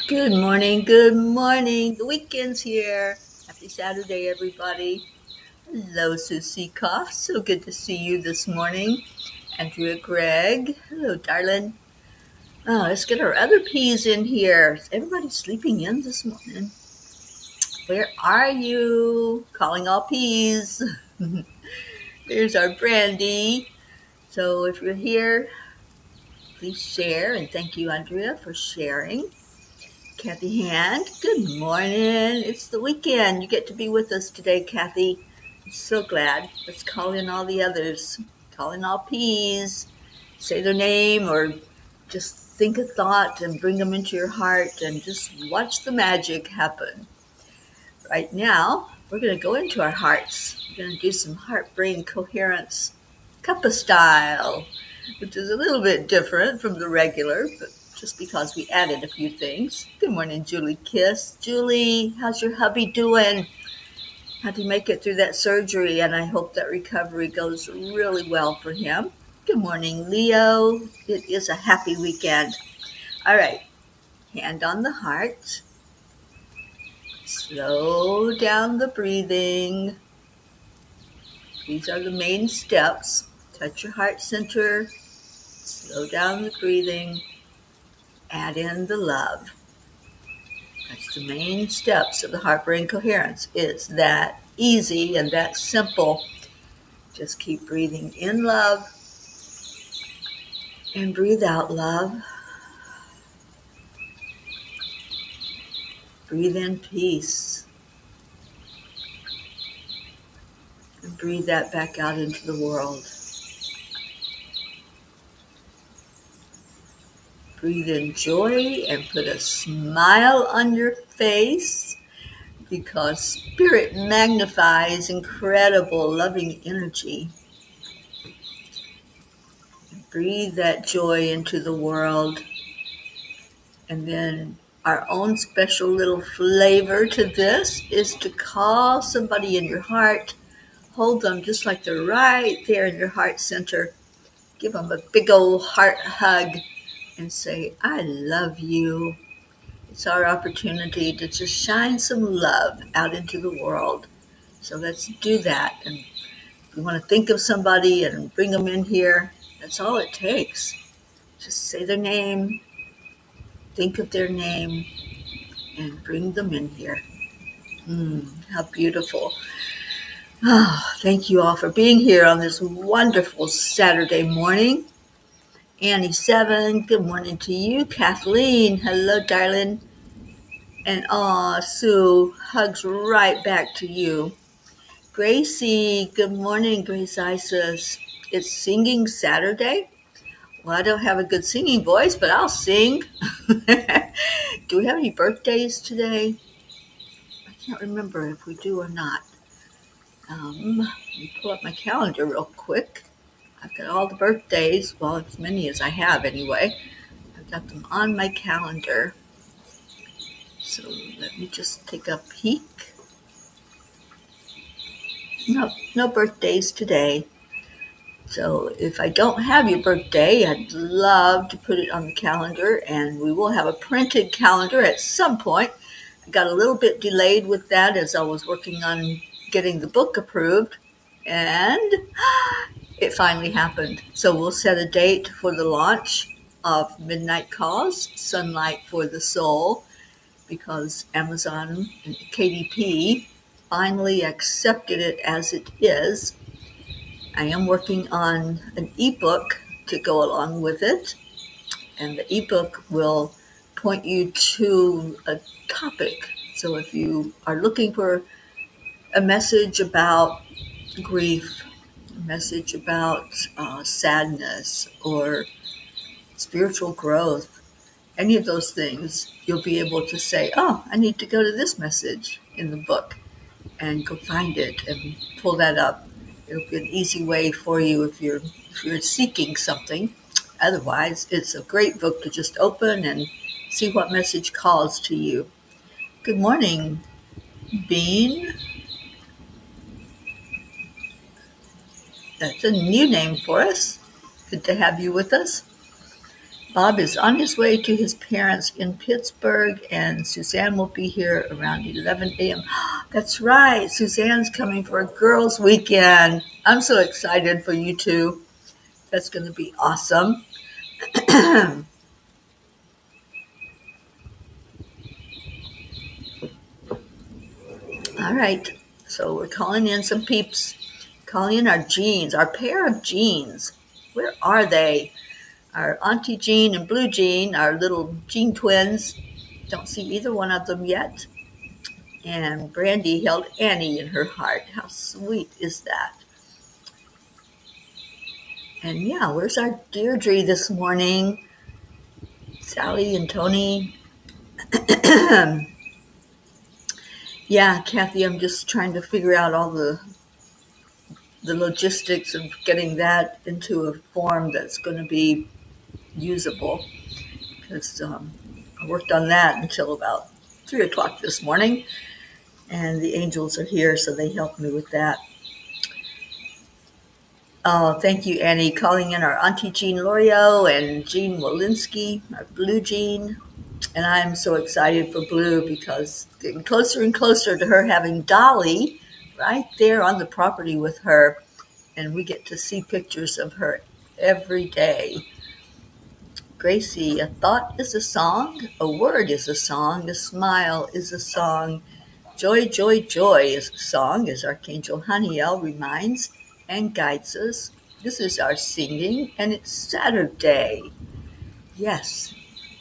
Good morning, good morning. The weekend's here. Happy Saturday, everybody. Hello, Susie Koff. So good to see you this morning. Andrea Gregg. Hello, darling. Oh, let's get our other P's in here. Is everybody sleeping in this morning? Where are you? Calling all P's. There's our Brandy. So if you're here, please share. And thank you, Andrea, for sharing. Kathy Hand, good morning. It's the weekend. You get to be with us today, Kathy. I'm so glad. Let's call in all the others. Call in all P's. Say their name or just think a thought and bring them into your heart and just watch the magic happen. Right now, we're going to go into our hearts. We're going to do some heart-brain coherence cuppa style, which is a little bit different from the regular, but just because we added a few things. Good morning, Julie Kiss. Julie, how's your hubby doing? How'd he make it through that surgery? And I hope that recovery goes really well for him. Good morning, Leo. It is a happy weekend. All right, hand on the heart. Slow down the breathing. These are the main steps. Touch your heart center. Slow down the breathing. Add in the love. That's the main steps of the heart-brain coherence. It's that easy and that simple. Just keep breathing in love and breathe out love. Breathe in peace. And breathe that back out into the world. Breathe in joy and put a smile on your face because spirit magnifies incredible loving energy. Breathe that joy into the world. And then our own special little flavor to this is to call somebody in your heart, hold them just like they're right there in your heart center, give them a big old heart hug and say, I love you. It's our opportunity to just shine some love out into the world. So let's do that. And if you want to think of somebody and bring them in here, that's all it takes. Just say their name, think of their name, and bring them in here. How beautiful. Oh, thank you all for being here on this wonderful Saturday morning. Annie 7, good morning to you. Kathleen, hello, darling. And Sue, hugs right back to you. Gracie, good morning, Grace Isis. It's Singing Saturday. Well, I don't have a good singing voice, but I'll sing. Do we have any birthdays today? I can't remember if we do or not. Let me pull up my calendar real quick. I've got all the birthdays, well, as many as I have anyway. I've got them on my calendar. So let me just take a peek. No birthdays today. So if I don't have your birthday, I'd love to put it on the calendar, and we will have a printed calendar at some point. I got a little bit delayed with that as I was working on getting the book approved, and it finally happened. So we'll set a date for the launch of Midnight Cause, Sunlight for the Soul, because Amazon and KDP finally accepted it as it is. I am working on an ebook to go along with it, and the ebook will point you to a topic. So if you are looking for a message about grief, a message about sadness or spiritual growth, any of those things, you'll be able to say, oh, I need to go to this message in the book and go find it and pull that up. It'll be an easy way for you if you're seeking something. Otherwise, it's a great book to just open and see what message calls to you. Good morning, Bean. That's a new name for us. Good to have you with us. Bob is on his way to his parents in Pittsburgh, and Suzanne will be here around 11 a.m. That's right, Suzanne's coming for a girls' weekend. I'm so excited for you two. That's going to be awesome. All right, so we're calling in some peeps, calling in our jeans, our pair of jeans. Where are they? Our Auntie Jean and Blue Jean, our little Jean twins. Don't see either one of them yet. And Brandy held Annie in her heart. How sweet is that? And yeah, where's our Deirdre this morning? Sally and Tony. Yeah, Kathy, I'm just trying to figure out all the logistics of getting that into a form that's going to be usable. Because I worked on that until about 3 o'clock this morning. And the angels are here, so they helped me with that. Oh, thank you, Annie. Calling in our Auntie Jean Lorio and Jean Walensky, our Blue Jean. And I'm so excited for Blue because getting closer and closer to her having Dolly right there on the property with her. And we get to see pictures of her every day. Gracie, a thought is a song, a word is a song, a smile is a song. Joy, joy, joy is a song, as Archangel Haniel reminds and guides us. This is our singing, and it's Saturday. Yes,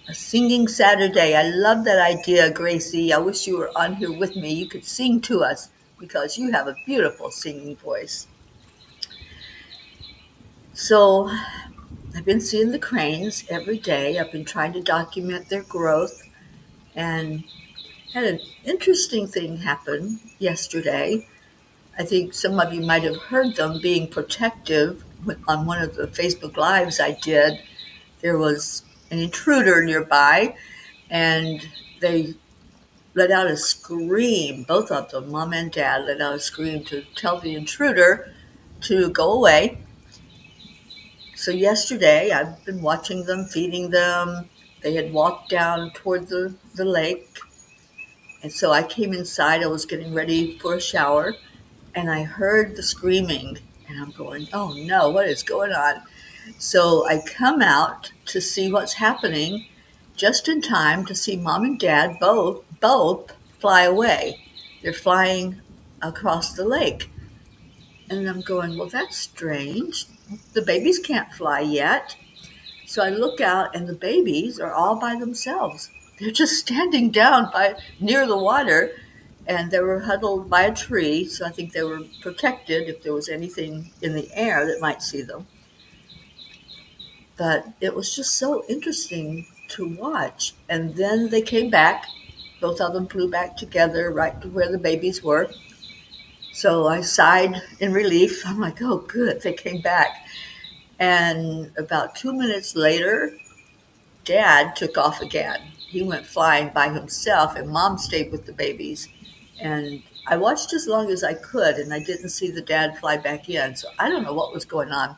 a singing Saturday. I love that idea, Gracie. I wish you were on here with me. You could sing to us because you have a beautiful singing voice. So I've been seeing the cranes every day. I've been trying to document their growth, and had an interesting thing happen yesterday. I think some of you might have heard them being protective. On one of the Facebook Lives I did, there was an intruder nearby, and they let out a scream. Both of them, mom and dad, let out a scream to tell the intruder to go away. So yesterday, I've been watching them, feeding them. They had walked down toward the lake. And so I came inside. I was getting ready for a shower, and I heard the screaming. And I'm going, oh no, what is going on? So I come out to see what's happening just in time to see mom and dad both fly away. They're flying across the lake. And I'm going, well, that's strange. The babies can't fly yet. So I look out, and the babies are all by themselves. They're just standing down near the water, and they were huddled by a tree. So I think they were protected if there was anything in the air that might see them. But it was just so interesting to watch. And then they came back. Both of them flew back together right to where the babies were. So I sighed in relief. I'm like, oh, good, they came back. And about 2 minutes later, Dad took off again. He went flying by himself, and Mom stayed with the babies. And I watched as long as I could, and I didn't see the dad fly back in. So I don't know what was going on.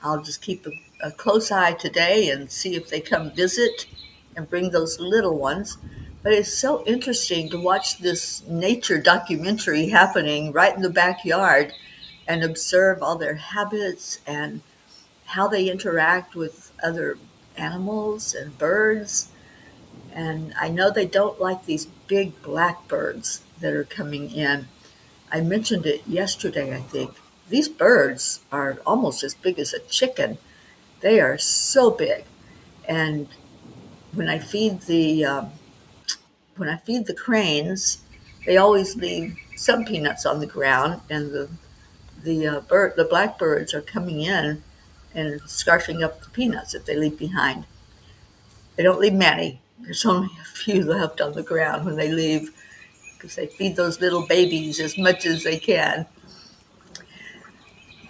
I'll just keep a close eye today and see if they come visit and bring those little ones. But it's so interesting to watch this nature documentary happening right in the backyard and observe all their habits and how they interact with other animals and birds. And I know they don't like these big black birds that are coming in. I mentioned it yesterday, I think. These birds are almost as big as a chicken. They are so big. And when I feed the cranes, they always leave some peanuts on the ground, and the blackbirds are coming in and scarfing up the peanuts that they leave behind. They don't leave many. There's only a few left on the ground when they leave, because they feed those little babies as much as they can.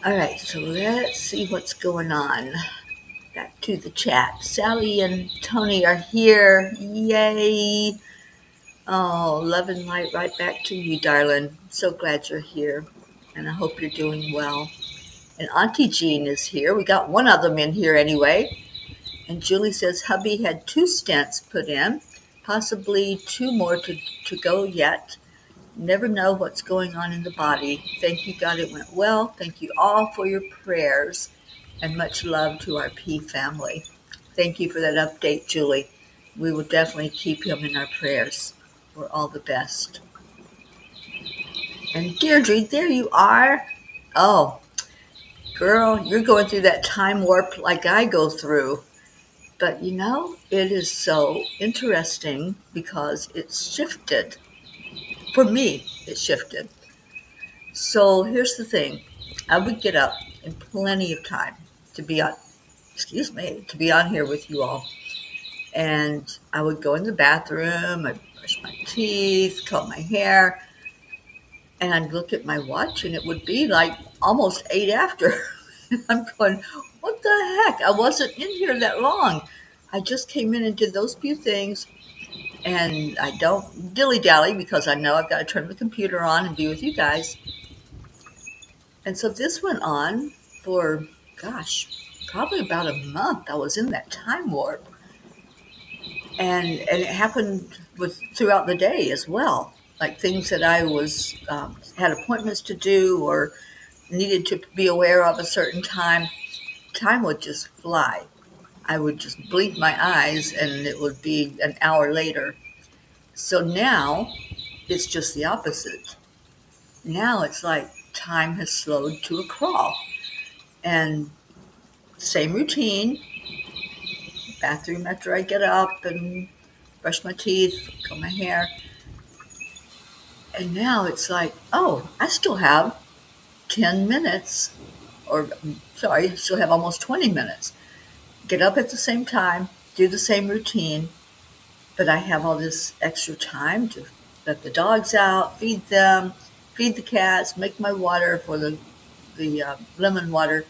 All right, so let's see what's going on. Back to the chat. Sally and Tony are here. Yay. Oh, love and light right back to you, darling. So glad you're here, and I hope you're doing well. And Auntie Jean is here. We got one of them in here anyway. And Julie says hubby had 2 stents put in, possibly 2 more to go yet. Never know what's going on in the body. Thank you, God, it went well. Thank you all for your prayers, and much love to our P family. Thank you for that update, Julie. We will definitely keep him in our prayers. We're all the best. And Deirdre, there you are. Oh, girl, you're going through that time warp like I go through. But it is so interesting because it's shifted. For me, it shifted. So here's the thing. I would get up in plenty of time to be on here with you all. And I would go in the bathroom, I'd brush my teeth, comb my hair, and I'd look at my watch and it would be like almost 8 after. I'm going, what the heck? I wasn't in here that long. I just came in and did those few things, and I don't dilly-dally because I know I've got to turn the computer on and be with you guys. And so this went on for, gosh, probably about a month. I was in that time warp. And it happened throughout the day as well, like things that I was had appointments to do or needed to be aware of a certain time. Time would just fly. I would just blink my eyes and it would be an hour later. So now it's just the opposite. Now it's like time has slowed to a crawl. And same routine, bathroom after I get up and brush my teeth, comb my hair. And now it's like, oh, I still have 10 minutes, I still have almost 20 minutes. Get up at the same time, do the same routine, but I have all this extra time to let the dogs out, feed them, feed the cats, make my water for the lemon water.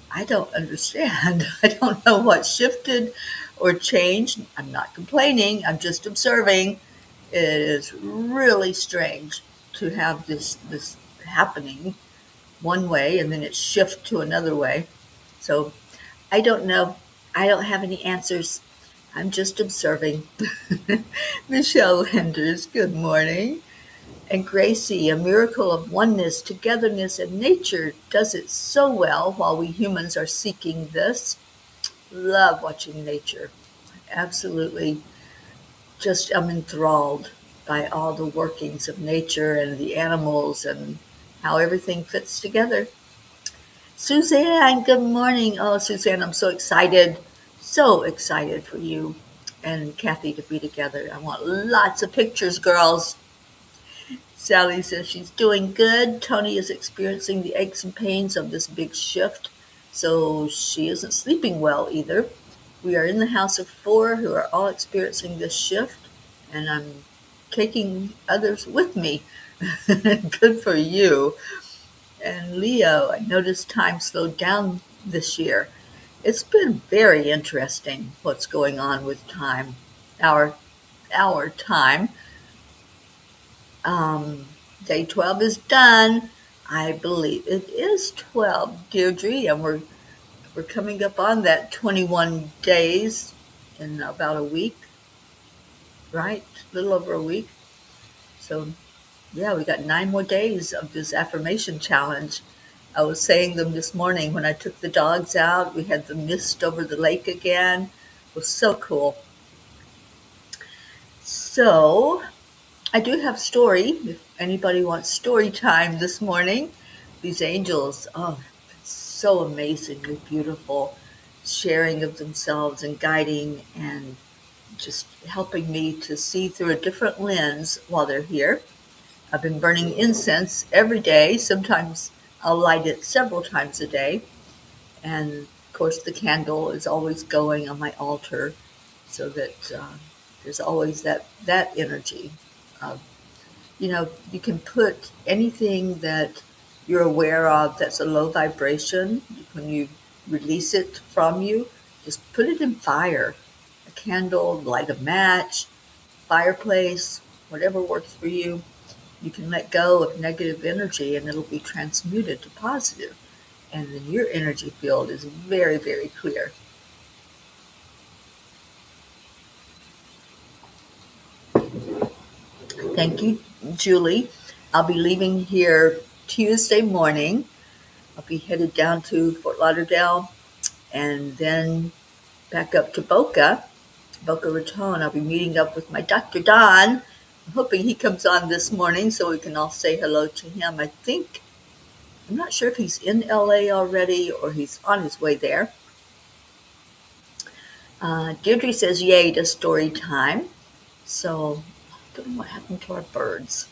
I don't understand. I don't know what shifted or changed. I'm not complaining. I'm just observing. It is really strange to have this happening one way and then it shifts to another way. So I don't know. I don't have any answers. I'm just observing. Michelle Lenders, good morning. And Gracie, a miracle of oneness, togetherness, and nature does it so well while we humans are seeking this. Love watching nature. Absolutely. Just I'm enthralled by all the workings of nature and the animals and how everything fits together. Suzanne, good morning. Oh, Suzanne, I'm so excited for you and Kathy to be together. I want lots of pictures, girls. Sally says she's doing good. Tony is experiencing the aches and pains of this big shift, so she isn't sleeping well either. We are in the house of 4 who are all experiencing this shift, and I'm taking others with me. Good for you. And Leo, I noticed time slowed down this year. It's been very interesting what's going on with time, our time. Day 12 is done. I believe it is 12, Deirdre, and we're coming up on that 21 days in about a week, right? A little over a week. So, yeah, we got 9 more days of this affirmation challenge. I was saying them this morning when I took the dogs out. We had the mist over the lake again. It was so cool. So, I do have story, if anybody wants story time this morning. These angels, oh, it's so amazingly beautiful, sharing of themselves and guiding and just helping me to see through a different lens while they're here. I've been burning incense every day. Sometimes I'll light it several times a day. And of course, the candle is always going on my altar so that there's always that energy of, you can put anything that you're aware of that's a low vibration. When you release it from you, just put it in fire. A candle, light a match, fireplace, whatever works for you. You can let go of negative energy and it'll be transmuted to positive. And then your energy field is very, very clear. Thank you, Julie. I'll be leaving here Tuesday morning. I'll be headed down to Fort Lauderdale and then back up to Boca Raton. I'll be meeting up with my Dr. Don. I'm hoping he comes on this morning so we can all say hello to him. I'm not sure if he's in LA already or he's on his way there. Deirdre says yay to story time. So, I don't know what happened to our birds.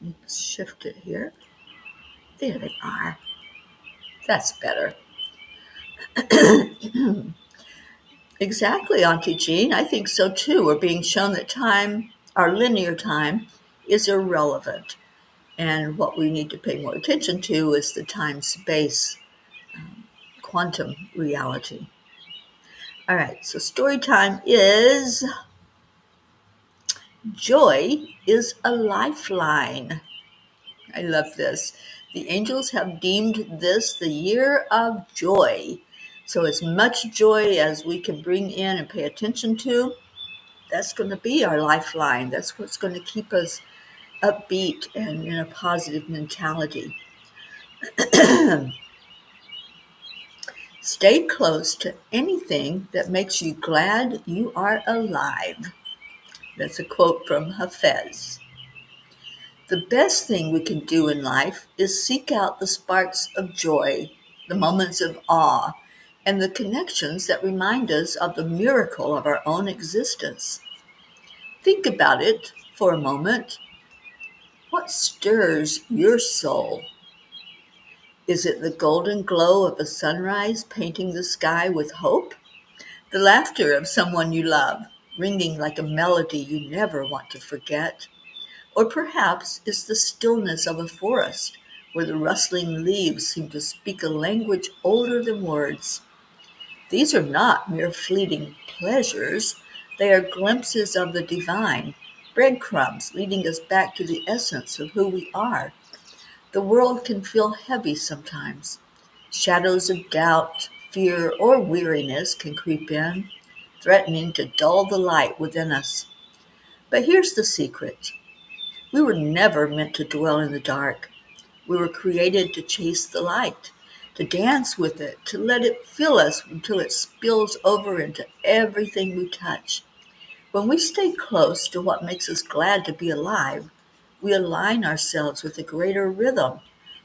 Let's shift it here. There they are. That's better. Exactly, Auntie Jean. I think so too. We're being shown that time, our linear time, is irrelevant. And what we need to pay more attention to is the time-space quantum reality. All right, so story time is joy is a lifeline. I love this. The angels have deemed this the year of joy. So as much joy as we can bring in and pay attention to, that's going to be our lifeline. That's what's going to keep us upbeat and in a positive mentality. Stay close to anything that makes you glad you are alive. That's a quote from Hafez. The best thing we can do in life is seek out the sparks of joy, the moments of awe, and the connections that remind us of the miracle of our own existence. Think about it for a moment. What stirs your soul? Is it the golden glow of a sunrise painting the sky with hope? The laughter of someone you love, ringing like a melody you never want to forget? Or perhaps it's the stillness of a forest where the rustling leaves seem to speak a language older than words. These are not mere fleeting pleasures. They are glimpses of the divine, breadcrumbs leading us back to the essence of who we are. The world can feel heavy sometimes. Shadows of doubt, fear, or weariness can creep in, threatening to dull the light within us. But here's the secret. We were never meant to dwell in the dark. We were created to chase the light, to dance with it, to let it fill us until it spills over into everything we touch. When we stay close to what makes us glad to be alive, we align ourselves with a greater rhythm,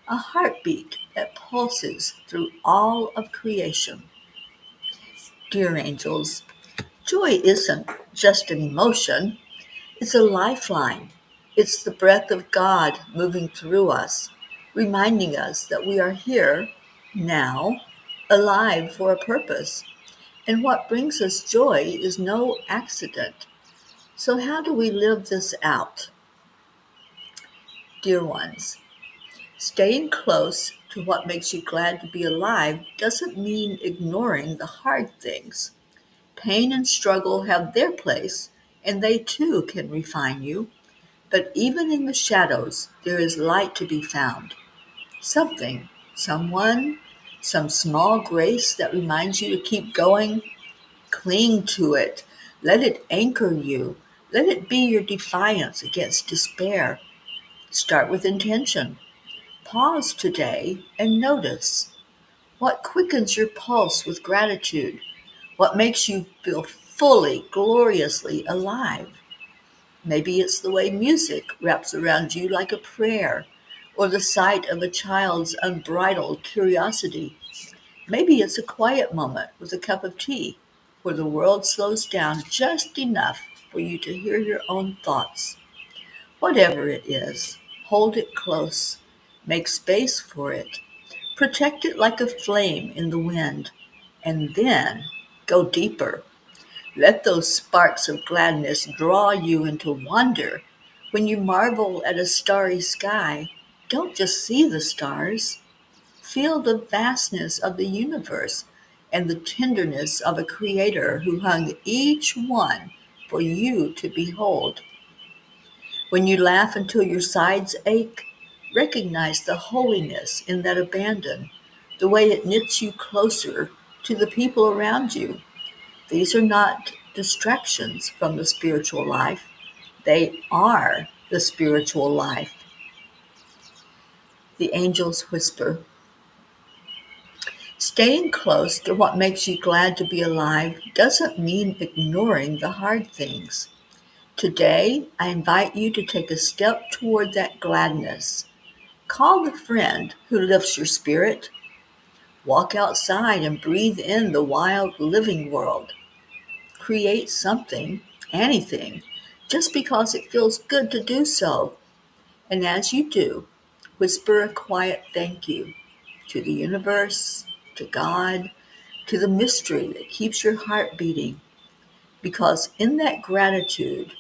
a heartbeat that pulses through all of creation. Dear angels, joy isn't just an emotion, it's a lifeline. It's the breath of God moving through us, reminding us that we are here, now, alive for a purpose. And what brings us joy is no accident. So, how do we live this out? Dear ones, staying close to what makes you glad to be alive doesn't mean ignoring the hard things. Pain and struggle have their place, and they too can refine you. But even in the shadows, there is light to be found. Something, someone, some small grace that reminds you to keep going. Cling to it. Let it anchor you. Let it be your defiance against despair. Start with intention. Pause today and notice what quickens your pulse with gratitude, what makes you feel fully, gloriously alive. Maybe it's the way music wraps around you like a prayer, or the sight of a child's unbridled curiosity. Maybe it's a quiet moment with a cup of tea, where the world slows down just enough for you to hear your own thoughts. Whatever it is, hold it close, make space for it, protect it like a flame in the wind, and then go deeper. Let those sparks of gladness draw you into wonder. When you marvel at a starry sky, don't just see the stars. Feel the vastness of the universe and the tenderness of a creator who hung each one for you to behold. When you laugh until your sides ache, recognize the holiness in that abandon, the way it knits you closer to the people around you. These are not distractions from the spiritual life. They are the spiritual life. The angels whisper, staying close to what makes you glad to be alive doesn't mean ignoring the hard things. Today, I invite you to take a step toward that gladness. Call the friend who lifts your spirit. Walk outside and breathe in the wild living world. Create something, anything, just because it feels good to do so. And as you do, whisper a quiet thank you to the universe, to God, to the mystery that keeps your heart beating. Because in that gratitude,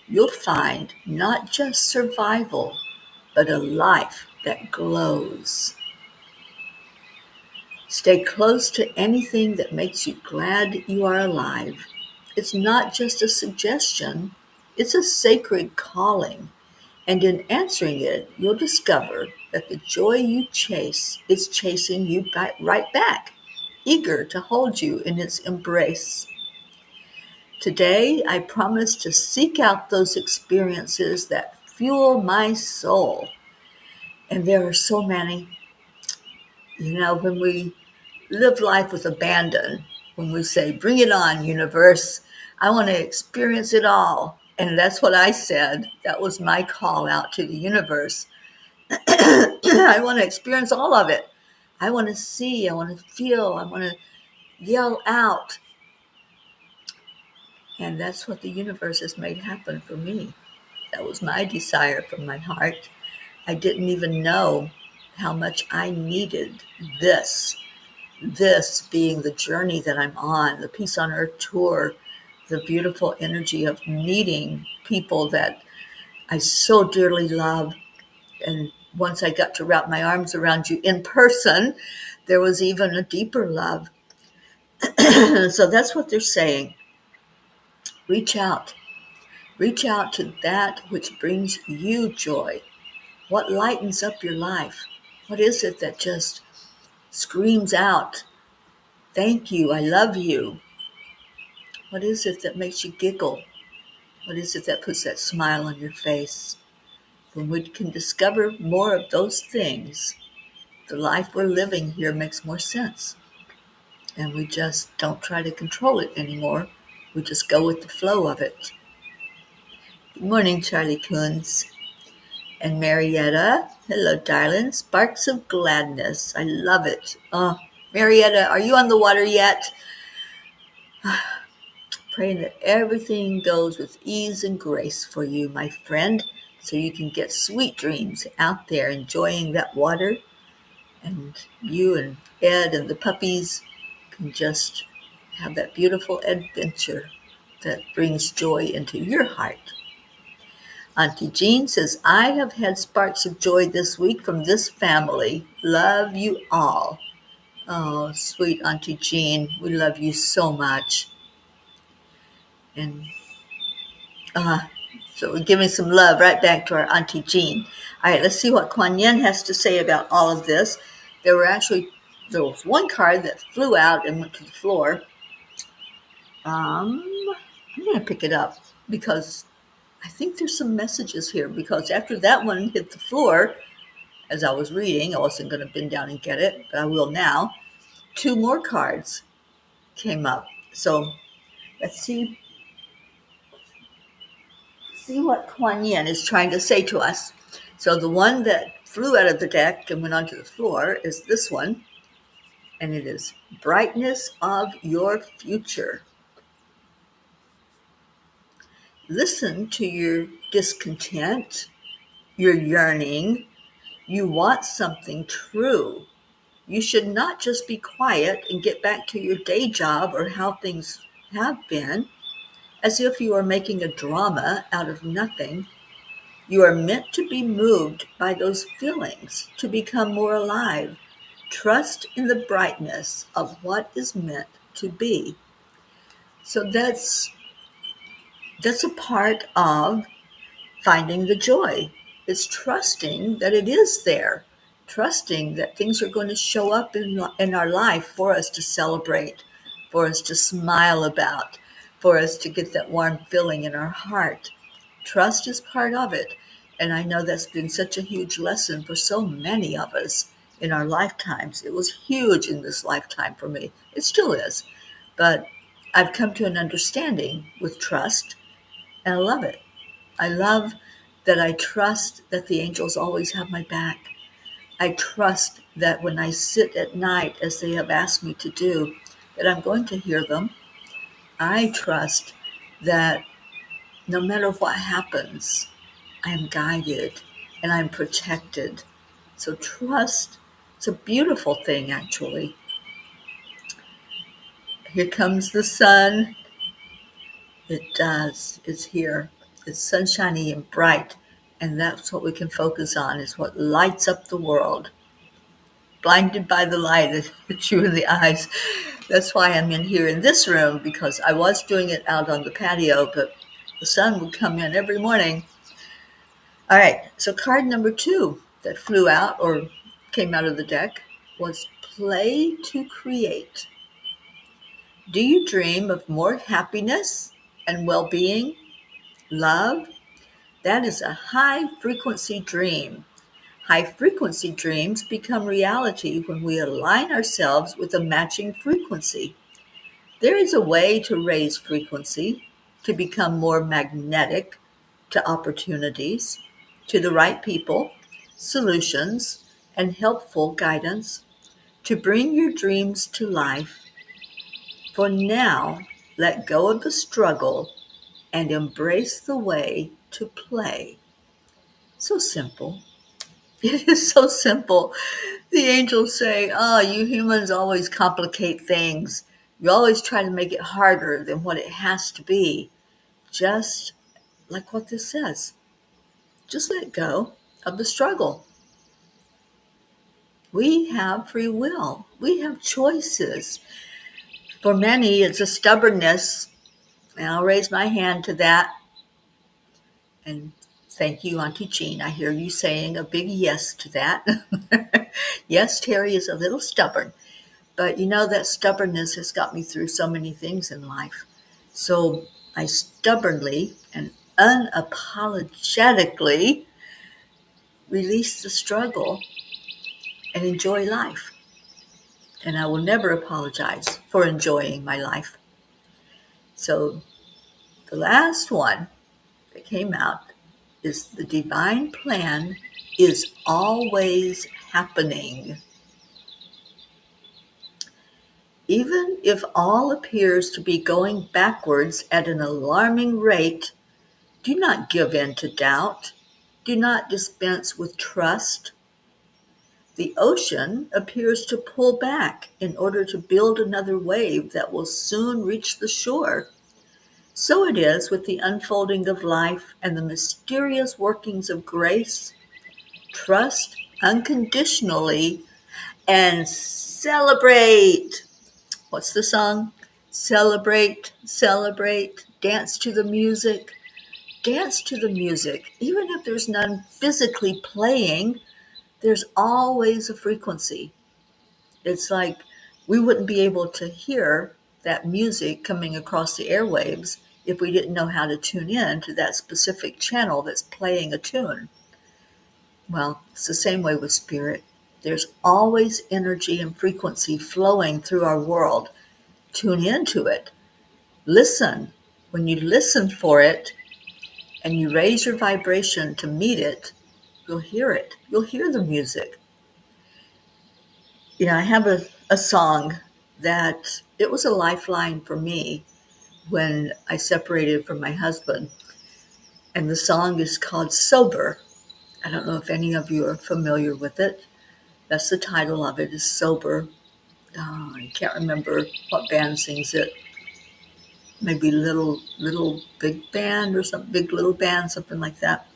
you'll find not just survival, but a life that glows. Stay close to anything that makes you glad you are alive. It's not just a suggestion, it's a sacred calling. And in answering it, you'll discover that the joy you chase is chasing you right back, eager to hold you in its embrace. Today, I promise to seek out those experiences that fuel my soul. And there are so many. When we live life with abandon, when we say, bring it on, universe, I want to experience it all. And that's what I said. That was my call out to the universe. I want to experience all of it. I want to see, I want to feel, I want to yell out. And that's what the universe has made happen for me. That was my desire from my heart. I didn't even know how much I needed this. This being the journey that I'm on, the Peace on Earth tour, the beautiful energy of meeting people that I so dearly love. And once I got to wrap my arms around you in person, there was even a deeper love. So that's what they're saying. Reach out. Reach out to that which brings you joy. What lightens up your life? What is it that just screams out, thank you, I love you? What is it that makes you giggle? What is it that puts that smile on your face? When we can discover more of those things, the life we're living here makes more sense. And we just don't try to control it anymore. We just go with the flow of it. Good morning, Charlie Coons and Marietta. Hello, darling. Sparks of gladness. I love it. Oh, Marietta, are you on the water yet? Praying that everything goes with ease and grace for you, my friend, so you can get sweet dreams out there enjoying that water. And you and Ed and the puppies can just have that beautiful adventure that brings joy into your heart. Auntie Jean says, I have had sparks of joy this week from this family. Love you all. Oh, sweet Auntie Jean, we love you so much. And so we're giving some love right back to our Auntie Jean. All right, let's see what Kuan Yin has to say about all of this. There was one card that flew out and went to the floor. I'm going to pick it up because I think there's some messages here, because after that one hit the floor, as I was reading, I wasn't going to bend down and get it, but I will now. 2 more cards came up. So let's see what Kuan Yin is trying to say to us. So the one that flew out of the deck and went onto the floor is this one, and it is brightness of your future. Listen to your discontent, your yearning. You want something true. You should not just be quiet and get back to your day job or how things have been, as if you are making a drama out of nothing. You are meant to be moved by those feelings, to become more alive. Trust in the brightness of what is meant to be. So that's a part of finding the joy. It's trusting that it is there, trusting that things are going to show up in our life for us to celebrate, for us to smile about, for us to get that warm feeling in our heart. Trust is part of it. And I know that's been such a huge lesson for so many of us in our lifetimes. It was huge in this lifetime for me. It still is. But I've come to an understanding with trust, and I love it. I love that I trust that the angels always have my back. I trust that when I sit at night, as they have asked me to do, that I'm going to hear them. I trust that no matter what happens, I am guided and I'm protected. So trust, it's a beautiful thing, actually. Here comes the sun. It does. It's here. It's sunshiny and bright. And that's what we can focus on, is what lights up the world. Blinded by the light, it hits you in the eyes. That's why I'm in here in this room, because I was doing it out on the patio, but the sun would come in every morning. All right, so card number 2 that flew out or came out of the deck was play to create. Do you dream of more happiness and well-being, love? That is a high-frequency dream. High-frequency dreams become reality when we align ourselves with a matching frequency. There is a way to raise frequency, to become more magnetic to opportunities, to the right people, solutions, and helpful guidance to bring your dreams to life. For now, let go of the struggle and embrace the way to play. So simple. It is so simple. The angels say, oh, you humans always complicate things. You always try to make it harder than what it has to be. Just like what this says. Just let go of the struggle. We have free will. We have choices. For many, it's a stubbornness, and I'll raise my hand to that. And thank you, Auntie Jean. I hear you saying a big yes to that. Yes, Teri is a little stubborn. But you know, that stubbornness has got me through so many things in life. So I stubbornly and unapologetically release the struggle and enjoy life. And I will never apologize for enjoying my life. So the last one that came out is the divine plan is always happening. Even if all appears to be going backwards at an alarming rate, do not give in to doubt. Do not dispense with trust. The ocean appears to pull back in order to build another wave that will soon reach the shore. So it is with the unfolding of life and the mysterious workings of grace. Trust unconditionally and celebrate. What's the song? Celebrate, celebrate, dance to the music. Dance to the music. Even if there's none physically playing, there's always a frequency. It's like we wouldn't be able to hear that music coming across the airwaves if we didn't know how to tune in to that specific channel that's playing a tune. Well, it's the same way with spirit. There's always energy and frequency flowing through our world. Tune into it. Listen. When you listen for it and you raise your vibration to meet it, you'll hear it. You'll hear the music. You know, I have a song that it was a lifeline for me when I separated from my husband. And the song is called Sober. I don't know if any of you are familiar with it. That's the title of it, is Sober. Oh, I can't remember what band sings it. Maybe Little Big Band or something, Big Little Band, something like that.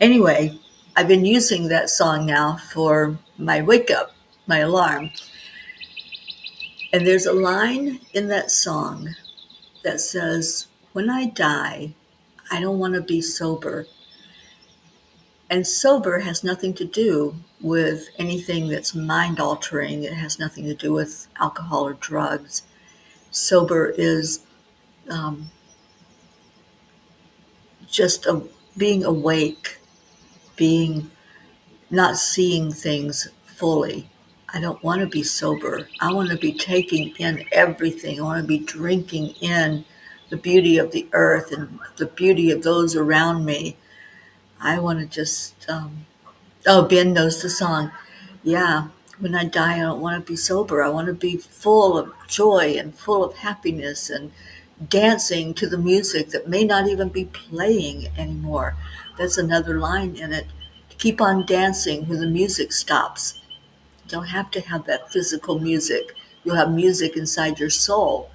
Anyway, I've been using that song now for my wake up, my alarm. And there's a line in that song that says, when I die, I don't want to be sober. And sober has nothing to do with anything that's mind altering. It has nothing to do with alcohol or drugs. Sober is just being awake, being not seeing things fully. I don't want to be sober. I want to be taking in everything. I want to be drinking in the beauty of the earth and the beauty of those around me. I want to just, oh, Ben knows the song. Yeah, when I die, I don't want to be sober. I want to be full of joy and full of happiness and dancing to the music that may not even be playing anymore. That's another line in it. Keep on dancing when the music stops. You don't have to have that physical music. You'll have music inside your soul.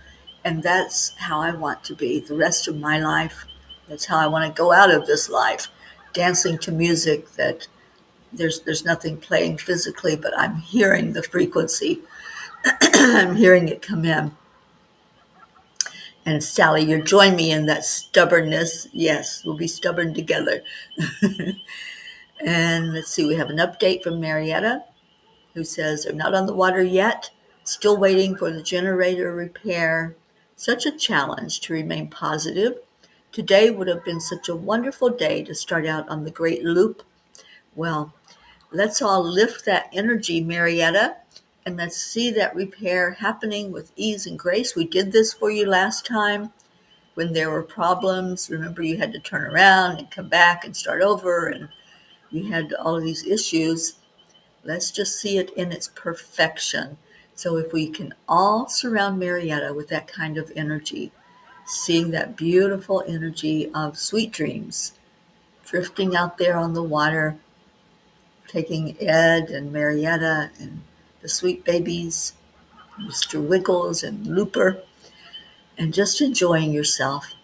And that's how I want to be the rest of my life. That's how I want to go out of this life, dancing to music that there's nothing playing physically, but I'm hearing the frequency. I'm hearing it come in. And Sally, you join me in that stubbornness. Yes, we'll be stubborn together. And let's see, we have an update from Marietta, who says they're not on the water yet, still waiting for the generator repair. Such a challenge to remain positive. Today would have been such a wonderful day to start out on the Great Loop. Well, let's all lift that energy, Marietta, and let's see that repair happening with ease and grace. We did this for you last time when there were problems. Remember, you had to turn around and come back and start over, and you had all of these issues. Let's just see it in its perfection. So if we can all surround Marietta with that kind of energy, seeing that beautiful energy of sweet dreams, drifting out there on the water, taking Ed and Marietta and the sweet babies, Mr. Wiggles and Looper, and just enjoying yourself,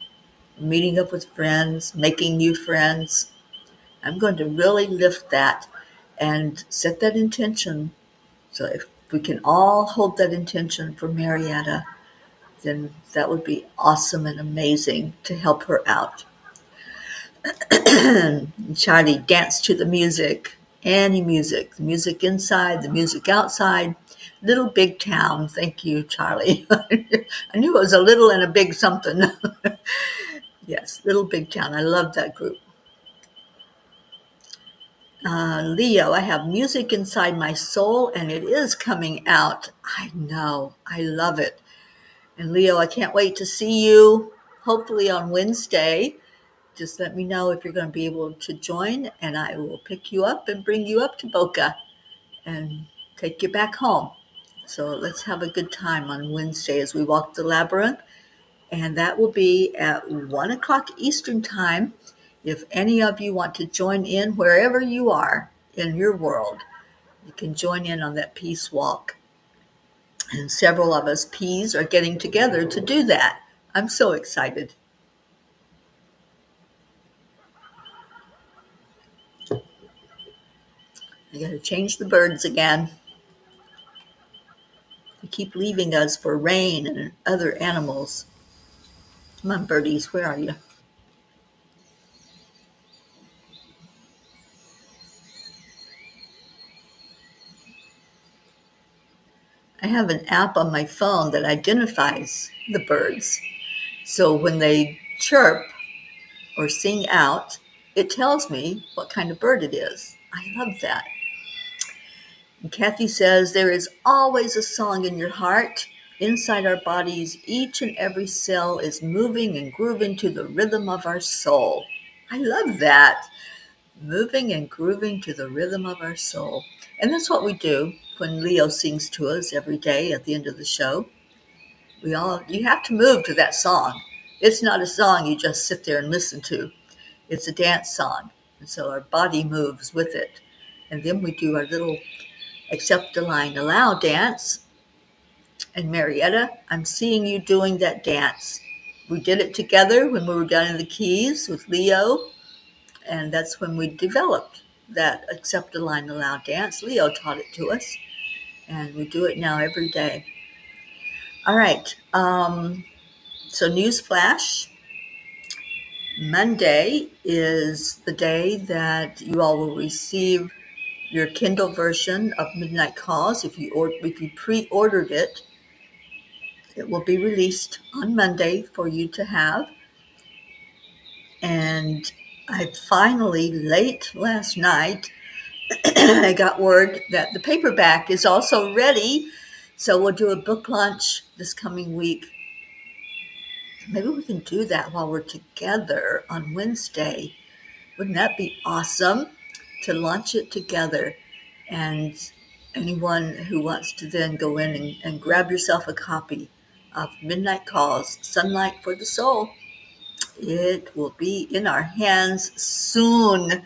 meeting up with friends, making new friends. I'm going to really lift that and set that intention. So if we can all hold that intention for Marietta, then that would be awesome and amazing to help her out. Charlie, dance to the music, any music, the music inside, the music outside. Little Big Town. Thank you, Charlie. I knew it was a little and a big something. Yes, Little Big Town. I love that group. Leo, I have music inside my soul and it is coming out. I know. I love it. And Leo, I can't wait to see you, hopefully on Wednesday. Just let me know if you're going to be able to join, and I will pick you up and bring you up to Boca and take you back home. So let's have a good time on Wednesday as we walk the labyrinth. And that will be at 1 o'clock Eastern Time. If any of you want to join in wherever you are in your world, you can join in on that peace walk. And several of us P's are getting together to do that. I'm so excited. I got to change the birds again. They keep leaving us for rain and other animals. Come on, birdies, where are you? I have an app on my phone that identifies the birds. So when they chirp or sing out, it tells me what kind of bird it is. I love that. And Kathy says, there is always a song in your heart. Inside our bodies, each and every cell is moving and grooving to the rhythm of our soul. I love that. Moving and grooving to the rhythm of our soul. And that's what we do when Leo sings to us every day at the end of the show. You have to move to that song. It's not a song you just sit there and listen to. It's a dance song. And so our body moves with it. And then we do our little accept, align, allow dance. And Marietta, I'm seeing you doing that dance. We did it together when we were down in the Keys with Leo. And that's when we developed that accept, align, allow dance. Leo taught it to us. And we do it now every day. All right. So news flash. Monday is the day that you all will receive your Kindle version of Midnight Calls. If you pre-ordered it, it will be released on Monday for you to have. And I finally, late last night, I got word that the paperback is also ready. So we'll do a book launch this coming week. Maybe we can do that while we're together on Wednesday. Wouldn't that be awesome to launch it together? And anyone who wants to then go in and grab yourself a copy of Midnight Calls, Sunlight for the Soul, it will be in our hands soon.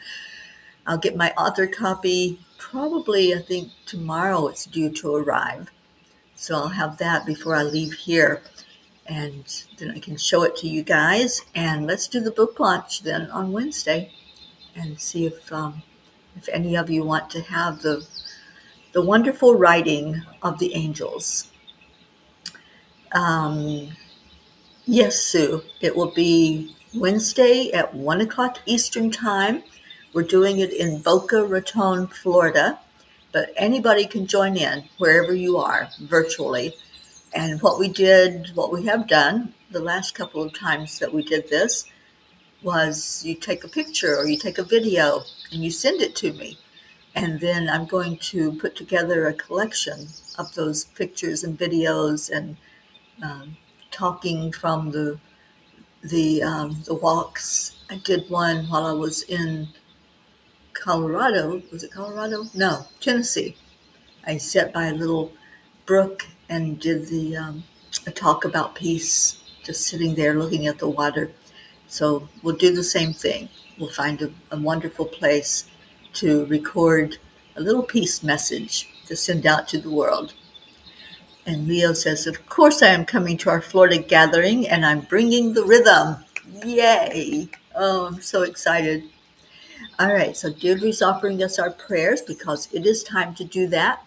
I'll get my author copy probably, I think tomorrow it's due to arrive. So I'll have that before I leave here. And then I can show it to you guys. And let's do the book launch then on Wednesday and see if any of you want to have the wonderful writing of the angels. Yes, Sue, it will be Wednesday at 1 o'clock Eastern Time. We're doing it in Boca Raton, Florida, but anybody can join in wherever you are virtually. And what we have done the last couple of times that we did this was you take a picture or you take a video and you send it to me. And then I'm going to put together a collection of those pictures and videos and talking from the walks. I did one while I was in Colorado. Was it Colorado? No, Tennessee. I sat by a little brook and did a talk about peace, just sitting there looking at the water. So we'll do the same thing. We'll find a wonderful place to record a little peace message to send out to the world. And Leo says, of course I am coming to our Florida gathering and I'm bringing the rhythm. Yay. Oh, I'm so excited. All right, so Deirdre's offering us our prayers because it is time to do that.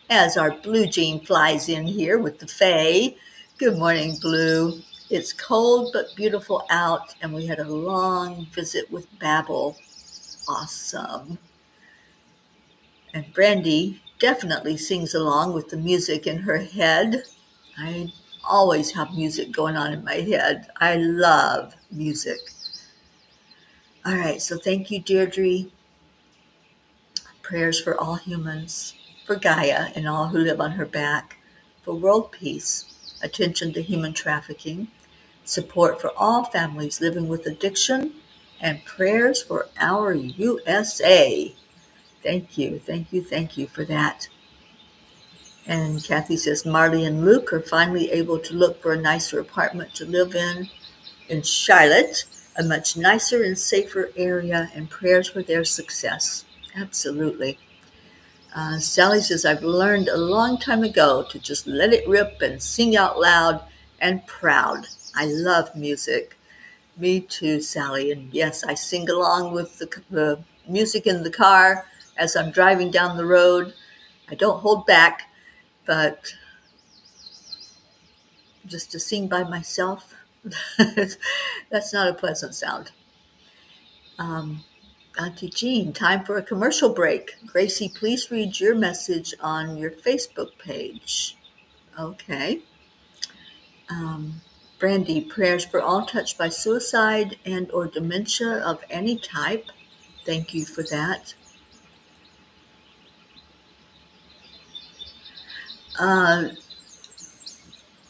As our Blue Jean flies in here with the Fae. Good morning, Blue. It's cold but beautiful out, and we had a long visit with Babel. Awesome. And Brandy definitely sings along with the music in her head. I always have music going on in my head. I love music. All right, so thank you, Deirdre. Prayers for all humans, for Gaia and all who live on her back, for world peace, attention to human trafficking, support for all families living with addiction, and prayers for our USA. Thank you, thank you, thank you for that. And Kathy says Marley and Luke are finally able to look for a nicer apartment to live in Charlotte, a much nicer and safer area, and prayers for their success. Absolutely. Sally says, I've learned a long time ago to just let it rip and sing out loud and proud. I love music. Me too, Sally. And yes, I sing along with the music in the car as I'm driving down the road. I don't hold back, but just to sing by myself, that's not a pleasant sound. Auntie Jean, time for a commercial break. Gracie, please read your message on your Facebook page. Okay. Brandy, prayers for all touched by suicide and or dementia of any type. Thank you for that.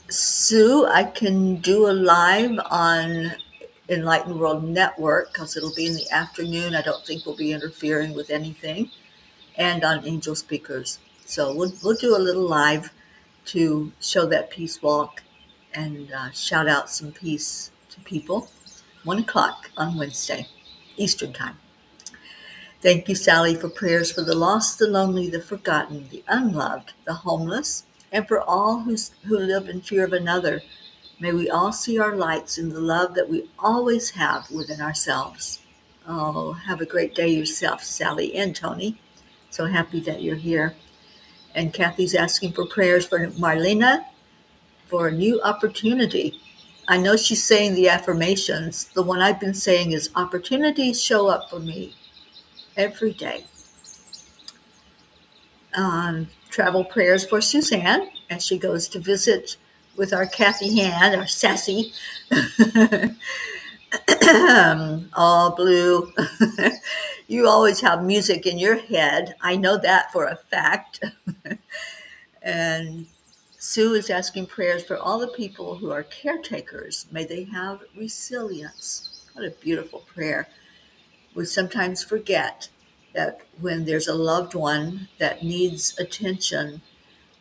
Sue, I can do a live on Enlightened World Network because it'll be in the afternoon. I don't think we'll be interfering with anything. And on Angel Speakers. So we'll do a little live to show that peace walk and shout out some peace to people. 1 o'clock on Wednesday, Eastern Time. Thank you, Sally, for prayers for the lost, the lonely, the forgotten, the unloved, the homeless, and for all who live in fear of another. May we all see our lights in the love that we always have within ourselves. Oh, have a great day yourself, Sally and Tony. So happy that you're here. And Kathy's asking for prayers for Marlena for a new opportunity. I know she's saying the affirmations. The one I've been saying is opportunities show up for me every day. Travel prayers for Suzanne as she goes to visit with our Kathy Han, our sassy. All blue. You always have music in your head. I know that for a fact. And Sue is asking prayers for all the people who are caretakers. May they have resilience. What a beautiful prayer. We sometimes forget that when there's a loved one that needs attention,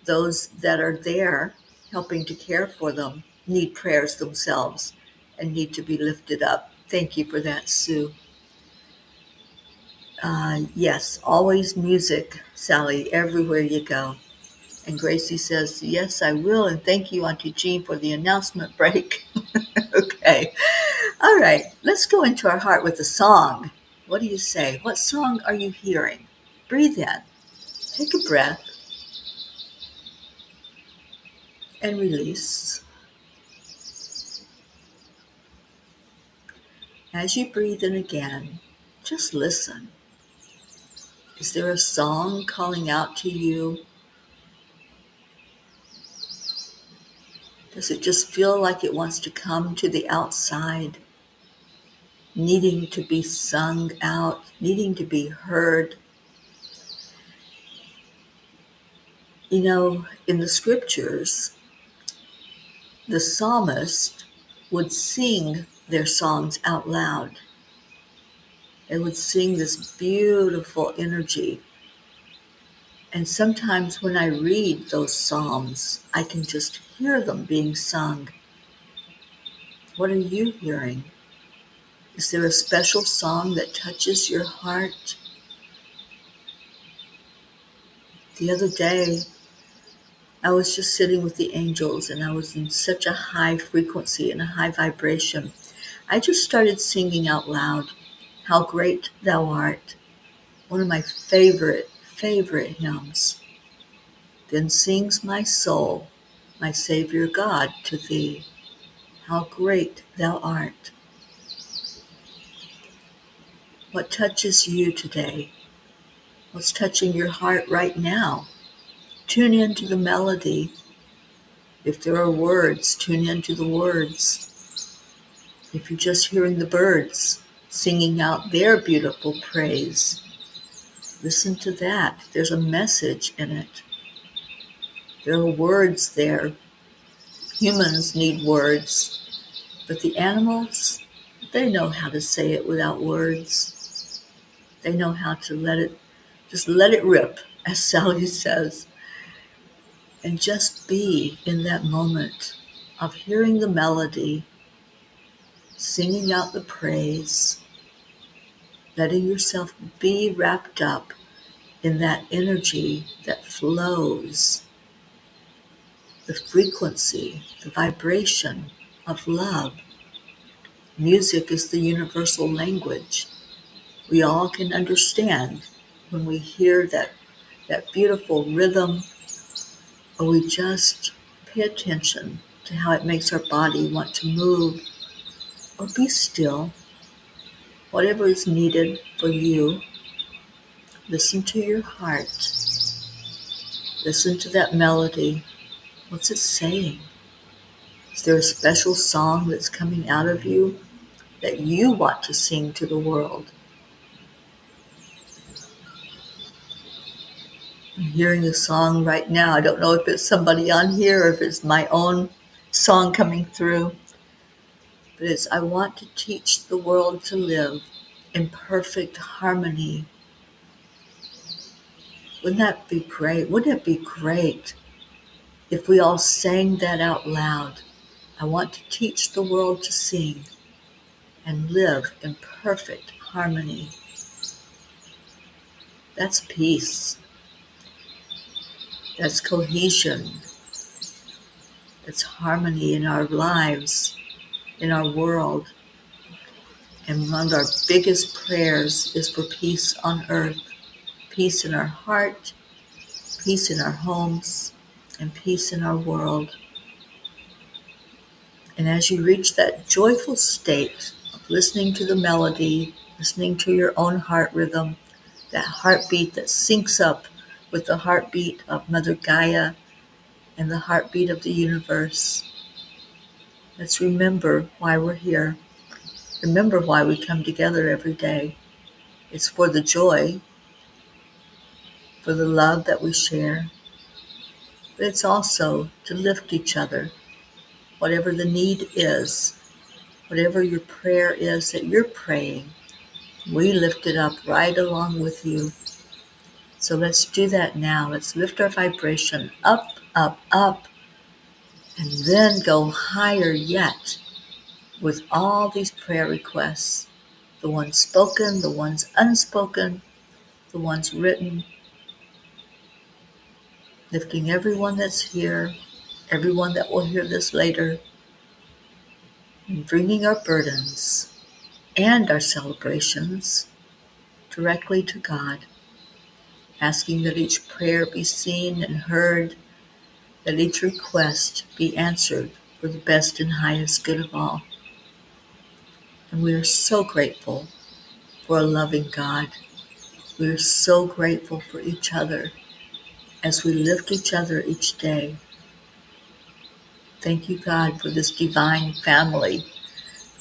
those that are there helping to care for them need prayers themselves and need to be lifted up. Thank you for that, Sue. Yes, always music, Sally, everywhere you go. And Gracie says, yes, I will. And thank you, Auntie Jean, for the announcement break. Okay. All right. Let's go into our heart with a song. What do you say? What song are you hearing? Breathe in, take a breath, and release. As you breathe in again, just listen. Is there a song calling out to you? Does it just feel like it wants to come to the outside, needing to be sung out, needing to be heard? You know, in the scriptures, the psalmist would sing their songs out loud. They would sing this beautiful energy. And sometimes when I read those psalms, I can just hear them being sung. What are you hearing? Is there a special song that touches your heart? The other day, I was just sitting with the angels and I was in such a high frequency and a high vibration. I just started singing out loud, How Great Thou Art, one of my favorite hymns. Then sings my soul, my Savior God, to thee. How great thou art. What touches you today? What's touching your heart right now? Tune into the melody. If there are words, tune into the words. If you're just hearing the birds singing out their beautiful praise, listen to that. There's a message in it. There are words there. Humans need words, but the animals, they know how to say it without words. They know how to just let it rip, as Sally says, and just be in that moment of hearing the melody, singing out the praise, letting yourself be wrapped up in that energy that flows, the frequency, the vibration of love. Music is the universal language. We all can understand when we hear that beautiful rhythm, or we just pay attention to how it makes our body want to move or be still. Whatever is needed for you, listen to your heart. Listen to that melody. What's it saying? Is there a special song that's coming out of you that you want to sing to the world? I'm hearing a song right now. I don't know if it's somebody on here or if it's my own song coming through, but it's I want to teach the world to live in perfect harmony. Wouldn't that be great? Wouldn't it be great if we all sang that out loud? I want to teach the world to sing and live in perfect harmony. That's peace. That's cohesion. That's harmony in our lives, in our world. And one of our biggest prayers is for peace on earth, peace in our heart, peace in our homes, and peace in our world. And as you reach that joyful state of listening to the melody, listening to your own heart rhythm, that heartbeat that syncs up with the heartbeat of Mother Gaia and the heartbeat of the universe, let's remember why we're here. Remember why we come together every day. It's for the joy, for the love that we share, but it's also to lift each other, whatever the need is, whatever your prayer is that you're praying, we lift it up right along with you. So let's do that now. Let's lift our vibration up, up, up, and then go higher yet with all these prayer requests, the ones spoken, the ones unspoken, the ones written, lifting everyone that's here, everyone that will hear this later, and bringing our burdens and our celebrations directly to God, asking that each prayer be seen and heard, that each request be answered for the best and highest good of all. And we are so grateful for a loving God. We are so grateful for each other as we lift each other each day. Thank you, God, for this divine family,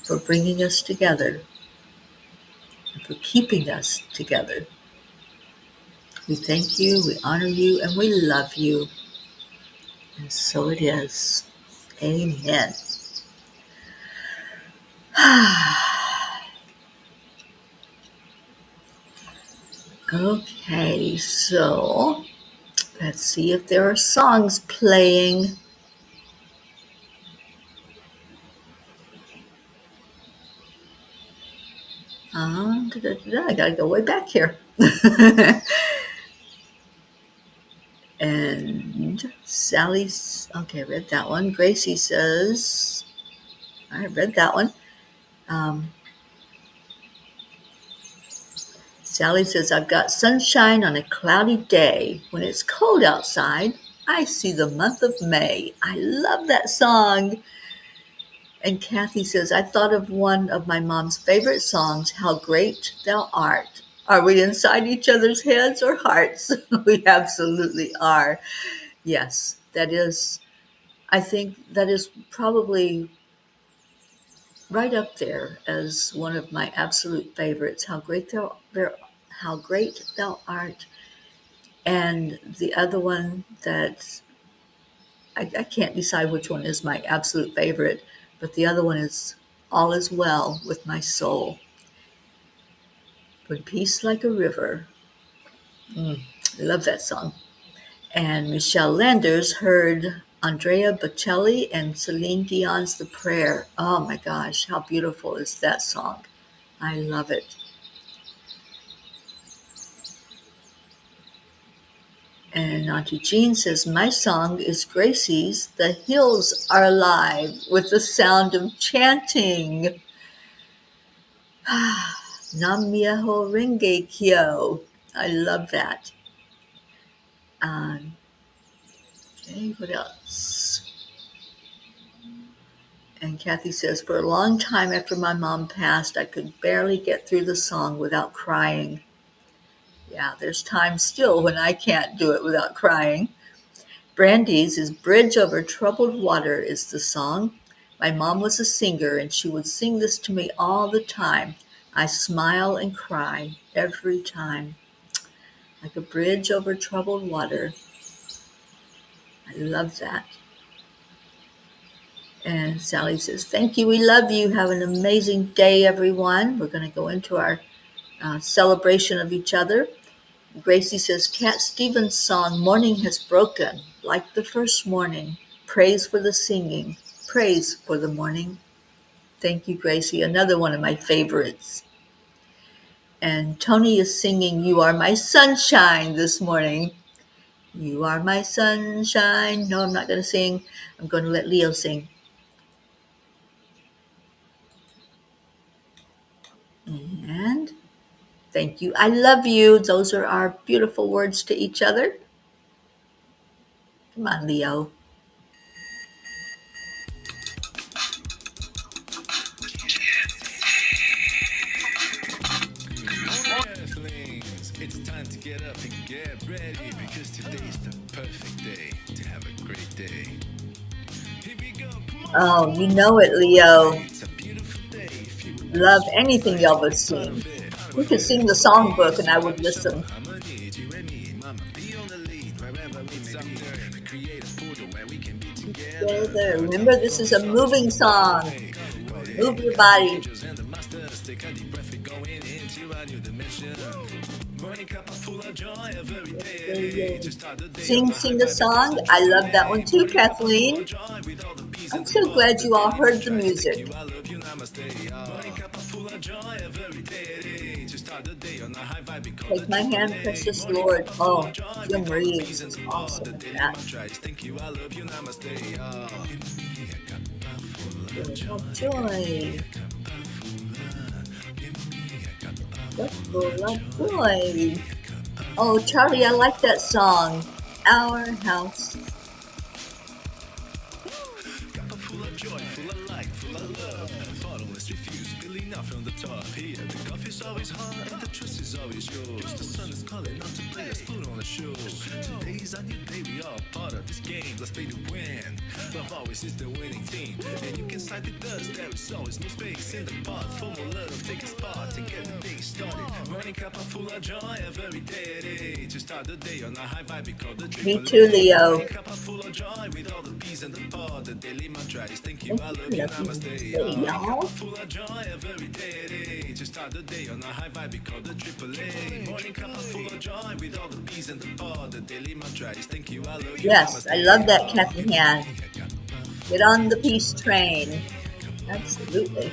for bringing us together and for keeping us together. We thank you, we honor you, and we love you. And so it is. Amen. Okay, so let's see if there are songs playing. I gotta go way back here. And Sally's, okay, I read that one. Gracie says, I read that one. Um, Sally says, I've got sunshine on a cloudy day. When it's cold outside, I see the month of May. I love that song. And Kathy says, I thought of one of my mom's favorite songs, How Great Thou Art. Are we inside each other's heads or hearts? We absolutely are. Yes, that is, I think that is probably right up there as one of my absolute favorites, How Great Thou Art. And the other one that I can't decide which one is my absolute favorite, but the other one is All Is Well with My Soul. When Peace Like a River. I love that song. And Michelle Landers heard Andrea Bocelli and Celine Dion's The Prayer. Oh my gosh, how beautiful is that song? I love it. And Auntie Jean says, my song is Gracie's The Hills Are Alive with the sound of chanting. Nam Myoho Renge Kyo. I love that. Okay, what else? And Kathy says, for a long time after my mom passed, I could barely get through the song without crying. Yeah, there's times still when I can't do it without crying. Brandy's is Bridge Over Troubled Water is the song. My mom was a singer, and she would sing this to me all the time. I smile and cry every time. Like a bridge over troubled water. I love that. And Sally says, thank you, we love you. Have an amazing day, everyone. We're going to go into our celebration of each other. Gracie says, Cat Stevens' song, Morning Has Broken, like the first morning. Praise for the singing. Praise for the morning. Thank you, Gracie. Another one of my favorites. And Tony is singing You Are My Sunshine this morning. You are my sunshine. No, I'm not going to sing. I'm going to let Leo sing. And thank you. I love you. Those are our beautiful words to each other. Come on, Leo. Earthlings, it's time to get up and get ready because today's the perfect day to have a great day. Here we go. Come on. Oh, you know it, Leo. It's a beautiful day if you Love anything Elvis sings. He could sing the songbook and I would listen. I'ma need you and me, mama, be on the lead wherever we may be. Create a portal where we can be together. Together. Remember, this is a moving song. Move your body. Angels and the masters take a deep breath, we're going into a new dimension. Morning cup of full of joy, every day. Just start the day on Sing, a high sing a vibe because song. the I triple love that one A. too, Morning cup of full Kathleen. of joy with all the peace I'm and the so power glad that you all daily man heard the tries. Thank you, music. I love you, namaste. Morning cup of full of joy, every day. Just start the day on a high vibe because the Take my triple hand, A. precious Morning cup Lord. of full of Oh, joy Jim with all the Reeves peace and is the power awesome that at daily that. man tries. Thank you, I love you, namaste. Full of joy. Just full of joy. Oh, Charlie, I like that song. Our house. Full of joy, full of light, full of love. Bottomless refuse, spilling out from the top. Here, the coffee's always hot and the trust is always yours. The sun is calling out to play, let's put on a show. Today's a new day, we all part of this game. Let's play to win. Love always is the winning team. And you can side with us, there is always no space in the pot. For more love, take a spot and get the day started. Morning cup of full of joy every day. To start the day on a high vibe, we call the Me triple too, A. Leo. Morning cup of full of joy with all the peace and the power. The daily mantra is thank you, Thank I you. love you, Love you. namaste. Namaste, Morning cup of y'all. full of joy every day. To start the day on a high vibe, we call the triple A. Morning cup of full of joy with all the peace and the power. The daily mantra is thank you, I love you, Yes, I namaste. love that, Kathy Hand. Get on the peace train. Absolutely.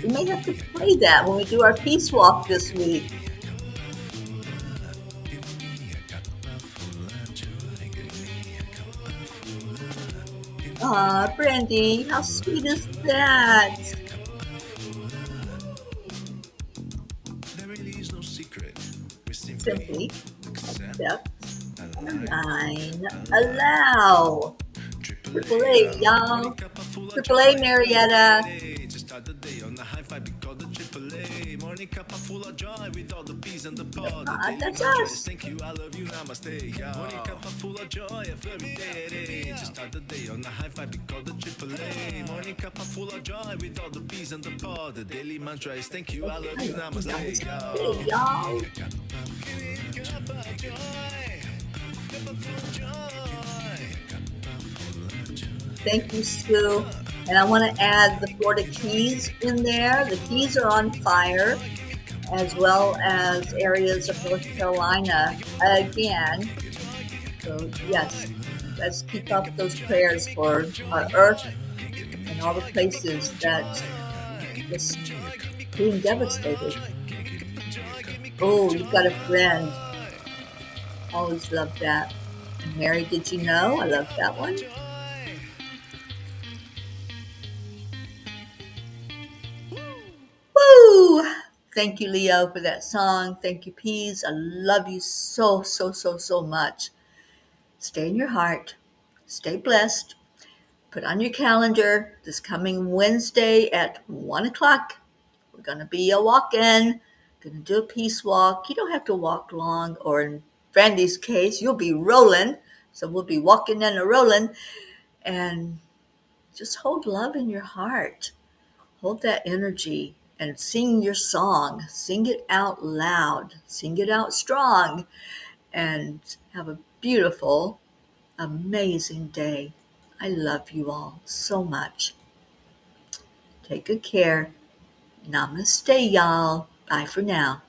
We may have to play that when we do our peace walk this week. Aw, Brandy, how sweet is that? There really is no secret. We simply Simply accept, accept, align, align, allow. allow. Triple Triple A, A, morning y'all. cup of full of Triple A, joy. Marietta. Just start the day on the high five, we call the triple A. Morning cup of full of joy with all the peace and the power. The daily That's mantra is us. thank you, I love you, namaste. Morning cup of full of joy every day. Just start the day on the high five, we call the triple A. Morning cup of full of joy with all the peace and the power. The daily mantra is thank you, I love you, namaste. Namaste, y'all. Cup of joy, cup of full of joy. Thank you, Sue. And I want to add the Florida Keys in there. The Keys are on fire, as well as areas of North Carolina again. So, yes, let's keep up those prayers for our earth and all the places that just being devastated. Oh, you've got a friend. Always love that. And Mary, did you know? I love that one. Woo! Thank you, Leo, for that song. Thank you, Peas. I love you so, so, so, so much. Stay in your heart. Stay blessed. Put on your calendar this coming Wednesday at 1 o'clock. We're going to be a walk-in. Going to do a peace walk. You don't have to walk long, or in Brandy's case, you'll be rolling. So we'll be walking and a rolling. And just hold love in your heart. Hold that energy and sing your song. Sing it out loud. Sing it out strong. And have a beautiful, amazing day. I love you all so much. Take good care. Namaste, y'all. Bye for now.